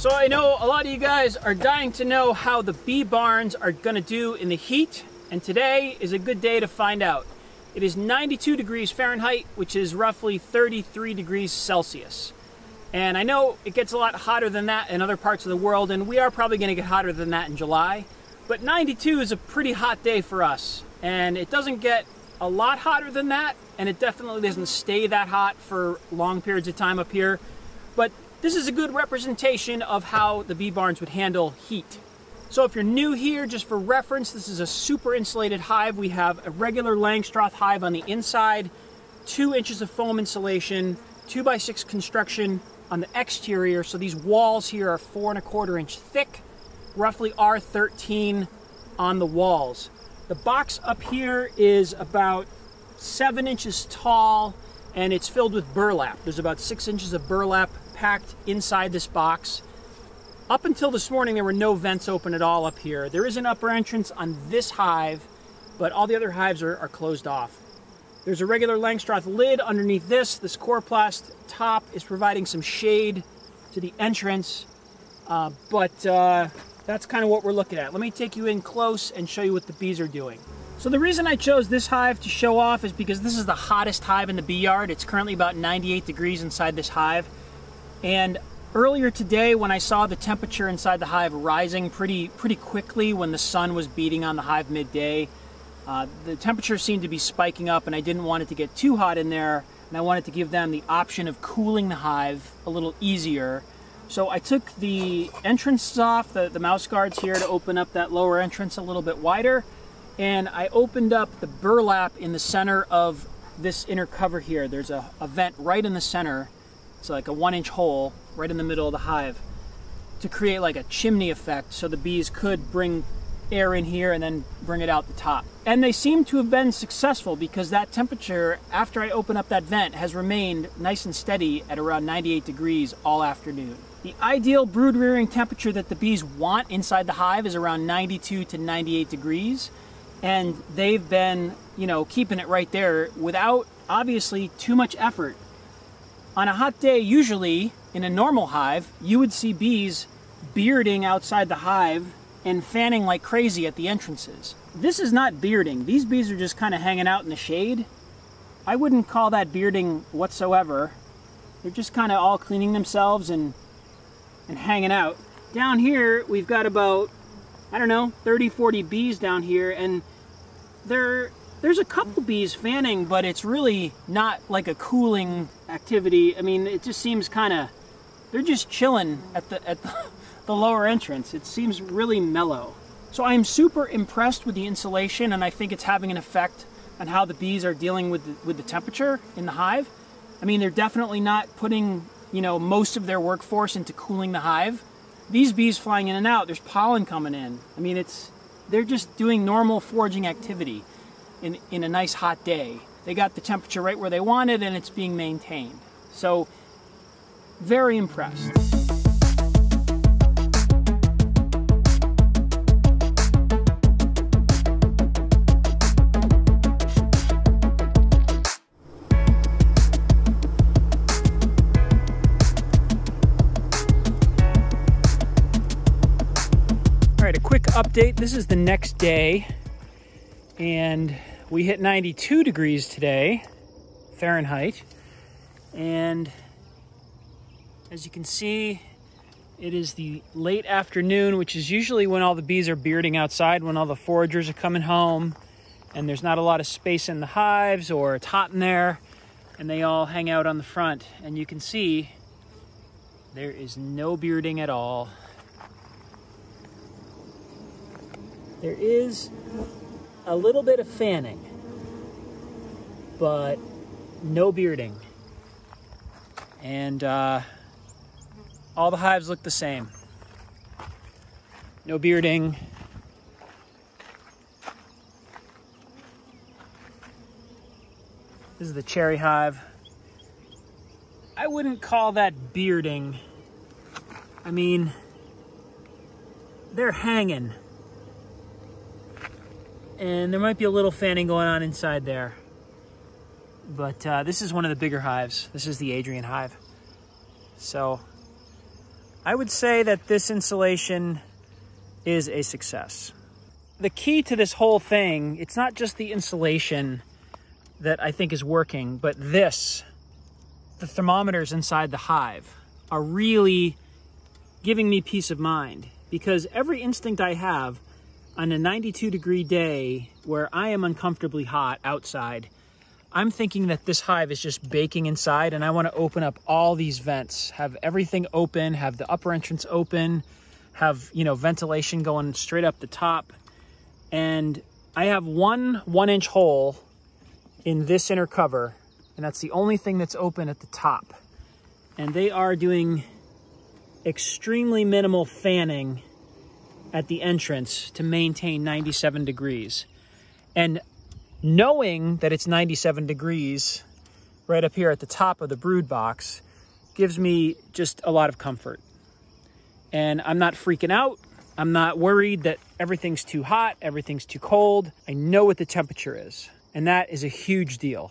So I know a lot of you guys are dying to know how the bee barns are going to do in the heat, and today is a good day to find out. It is 92 degrees Fahrenheit, which is roughly 33 degrees Celsius. And I know it gets a lot hotter than that in other parts of the world, and we are probably going to get hotter than that in July. But 92 is a pretty hot day for us, and it doesn't get a lot hotter than that, and it definitely doesn't stay that hot for long periods of time up here. But this is a good representation of how the bee barns would handle heat. So if you're new here, just for reference, this is a super insulated hive. We have a regular Langstroth hive on the inside, 2 inches of foam insulation, 2x6 construction on the exterior. So these walls here are 4 1/4 inch thick, roughly R13 on the walls. The box up here is about 7 inches tall, and it's filled with burlap. There's about 6 inches of burlap packed inside this box. Up until this morning, there were no vents open at all up here. There is an upper entrance on this hive, but all the other hives are closed off. There's a regular Langstroth lid underneath this. This Coroplast top is providing some shade to the entrance, but that's kind of what we're looking at. Let me take you in close and show you what the bees are doing. So the reason I chose this hive to show off is because this is the hottest hive in the bee yard. It's currently about 98 degrees inside this hive. And earlier today, when I saw the temperature inside the hive rising pretty quickly when the sun was beating on the hive midday, the temperature seemed to be spiking up, and I didn't want it to get too hot in there, and I wanted to give them the option of cooling the hive a little easier. So I took the entrances off, the mouse guards here, to open up that lower entrance a little bit wider, and I opened up the burlap in the center of this inner cover here. There's a vent right in the center. It's like a 1 inch hole right in the middle of the hive to create like a chimney effect, so the bees could bring air in here and then bring it out the top. And they seem to have been successful, because that temperature after I open up that vent has remained nice and steady at around 98 degrees all afternoon. The ideal brood rearing temperature that the bees want inside the hive is around 92 to 98 degrees. And they've been, keeping it right there without obviously too much effort. On a hot day, usually in a normal hive, you would see bees bearding outside the hive and fanning like crazy at the entrances. This is not bearding. These bees are just kind of hanging out in the shade. I wouldn't call that bearding whatsoever. They're just kind of all cleaning themselves and hanging out. Down here, we've got about, 30, 40 bees down here, and there's a couple bees fanning, but it's really not like a cooling activity. I mean, it just seems they're just chilling at the lower entrance. It seems really mellow. So I am super impressed with the insulation, and I think it's having an effect on how the bees are dealing with the temperature in the hive. I mean, they're definitely not putting, most of their workforce into cooling the hive. These bees flying in and out, there's pollen coming in. I mean, they're just doing normal foraging activity in a nice hot day. They got the temperature right where they wanted, and it's being maintained. So, very impressed. All right, a quick update. This is the next day, and we hit 92 degrees today, Fahrenheit, and as you can see, it is the late afternoon, which is usually when all the bees are bearding outside, when all the foragers are coming home, and there's not a lot of space in the hives, or it's hot in there, and they all hang out on the front. And you can see there is no bearding at all. There is a little bit of fanning, but no bearding. And all the hives look the same. No bearding. This is the cherry hive. I wouldn't call that bearding. I mean, they're hanging. And there might be a little fanning going on inside there. But this is one of the bigger hives. This is the Adrian hive. So I would say that this installation is a success. The key to this whole thing, it's not just the insulation that I think is working, but this, the thermometers inside the hive are really giving me peace of mind, because every instinct I have on a 92-degree day where I am uncomfortably hot outside, I'm thinking that this hive is just baking inside, and I want to open up all these vents, have everything open, have the upper entrance open, have, you know, ventilation going straight up the top. And I have one 1-inch hole in this inner cover, and that's the only thing that's open at the top. And they are doing extremely minimal fanning at the entrance to maintain 97 degrees. And knowing that it's 97 degrees right up here at the top of the brood box gives me just a lot of comfort. And I'm not freaking out. I'm not worried that everything's too hot, everything's too cold. I know what the temperature is, and that is a huge deal.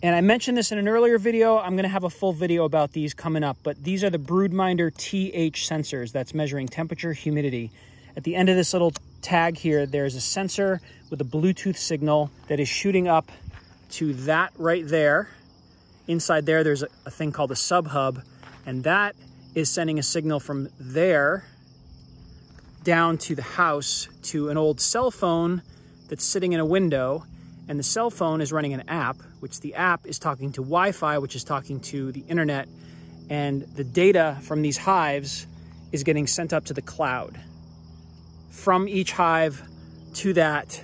And I mentioned this in an earlier video. I'm gonna have a full video about these coming up, but these are the Broodminder TH sensors that's measuring temperature, humidity. At the end of this little tag here, there's a sensor with a Bluetooth signal that is shooting up to that right there. Inside there, there's a thing called a sub-hub, and that is sending a signal from there down to the house to an old cell phone that's sitting in a window, and the cell phone is running an app, which the app is talking to Wi-Fi, which is talking to the internet, and the data from these hives is getting sent up to the cloud. From each hive to that,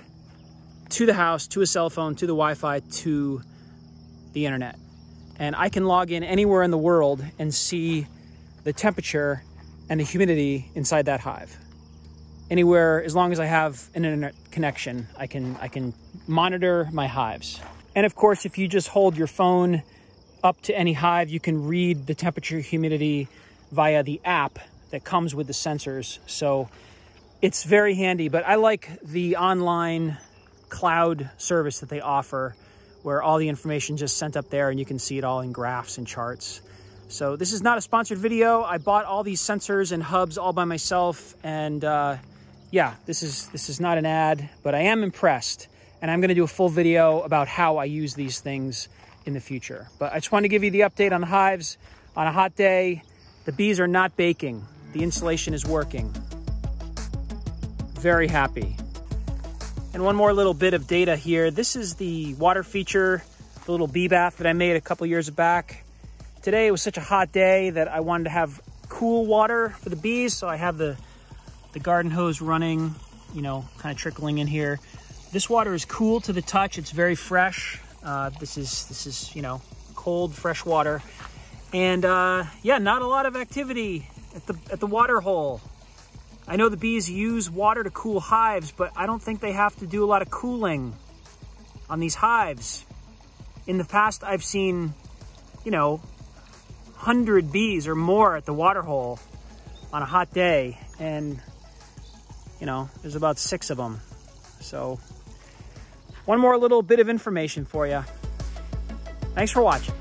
to the house, to a cell phone, to the Wi-Fi, to the internet. And I can log in anywhere in the world and see the temperature and the humidity inside that hive. Anywhere, as long as I have an internet connection, I can monitor my hives. And of course, if you just hold your phone up to any hive, you can read the temperature, humidity via the app that comes with the sensors. So it's very handy, but I like the online cloud service that they offer, where all the information just sent up there and you can see it all in graphs and charts. So this is not a sponsored video. I bought all these sensors and hubs all by myself, and yeah, this is not an ad, but I am impressed, and I'm gonna do a full video about how I use these things in the future. But I just wanted to give you the update on the hives. On a hot day, the bees are not baking. The insulation is working. Very happy. And one more little bit of data here. This is the water feature, the little bee bath that I made a couple years back. Today it was such a hot day that I wanted to have cool water for the bees, so I have the garden hose running, you know, kind of trickling in here. This water is cool to the touch. It's very fresh. This is you know, cold, fresh water. And yeah, not a lot of activity at the water hole. I know the bees use water to cool hives, but I don't think they have to do a lot of cooling on these hives. In the past, I've seen, you know, 100 bees or more at the water hole on a hot day, and you know, there's about 6 of them. So one more little bit of information for you. Thanks for watching.